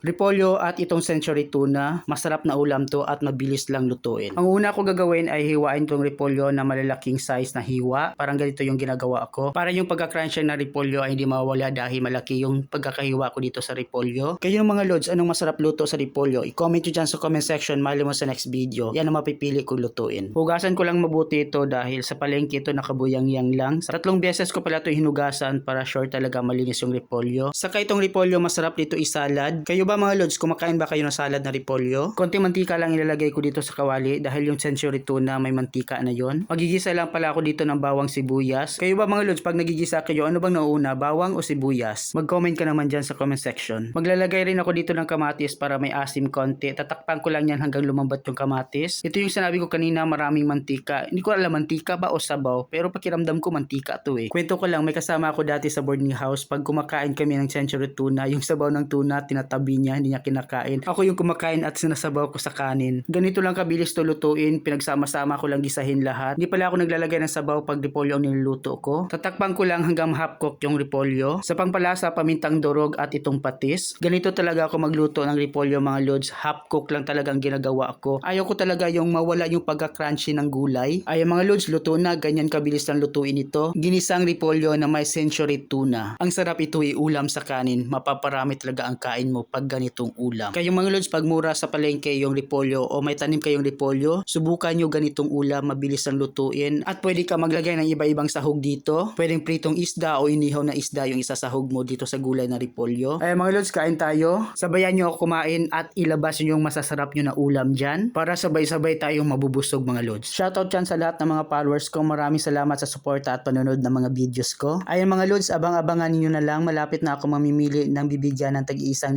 Repolyo at itong century tuna, masarap na ulam to at mabilis lang lutuin. Ang una ko gagawin ay hiwain tong repolyo na malalaking size na hiwa. Parang ganito yung ginagawa ko. Para yung pagka-crunchy na repolyo ay hindi mawawala dahil malaki yung pagkakahiwa ko dito sa repolyo. Kayo mga lods, anong masarap luto sa repolyo? I-comment nyo dyan sa comment section, mahal mo sa next video. Yan ang mapipili ko lutuin. Hugasan ko lang mabuti ito dahil sa palengke ito nakabuyang-yang lang. Sa 3 beses ko pala ito hinugasan para sure talaga malinis yung repolyo. Saka itong repolyo masarap dito i-salad. Kayo ba mga lods, kumakain ba kayo ng salad na repolyo? Konting mantika lang ilalagay ko dito sa kawali dahil yung century tuna may mantika na yon. Magigisa lang pala ako dito ng bawang sibuyas. Kayo ba mga lods, pag nagigisa kayo, ano bang nauuna, bawang o sibuyas? Mag-comment ka naman dyan sa comment section. Maglalagay rin ako dito ng kamatis para may asim konti. Tatakpan ko lang yan hanggang lumambat yung kamatis. Ito yung sinabi ko kanina, maraming mantika. Hindi ko alam mantika ba o sabaw, pero pakiramdam ko mantika to eh. Kwento ko lang, may kasama ako dati sa boarding house. Pag kumakain kami ng century tuna, yung sabaw ng tuna tinatabi niya, hindi niya kinakain. Ako yung kumakain at sinasabaw ko sa kanin. Ganito lang kabilis to lutuin, pinagsama-sama ko lang gisahin lahat. Hindi pala ako naglalagay ng sabaw pag repolyo ang niluluto ko. Tatakpan ko lang hanggang half cook yung repolyo. Sa pangpalasa, pamintang durog at itong patis. Ganito talaga ako magluto ng repolyo mga lods. Half cook lang talagang ginagawa ko. Ayaw ko talaga yung mawala yung pagka-crunchy ng gulay. Ay mga lods, luto na, ganyan kabilis lang lutuin ito. Ginisang repolyo na may century tuna. Ang sarap ito iulam sa kanin. Mapaparami talaga ang kain mo pag ganitong ulam. Kaya mga lods, pag mura sa palengke yung repolyo o may tanim kayong repolyo, subukan nyo ganitong ulam, mabilis ang lutuin. At pwede ka maglagay ng iba-ibang sahog dito. Pwedeng pritong isda o inihaw na isda yung isasahog mo dito sa gulay na repolyo. Ay mga lods, kain tayo. Sabayan nyo ako kumain at ilabas nyo yung masasarap nyo na ulam dyan para sabay-sabay tayong mabubusog mga lods. Shoutout dyan sa lahat ng mga followers ko. Maraming salamat sa suporta at panonood ng mga videos ko. Ayan mga lods, abang-abangan niyo na lang. Malapit na ako mamimili ng bibigyan ng tag-1,000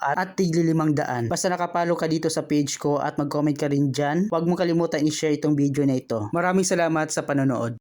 at tigli 500. Basta nakapalo ka dito sa page ko at mag-comment ka rin dyan. Huwag mo kalimutan i-share itong video na ito. Maraming salamat sa panonood.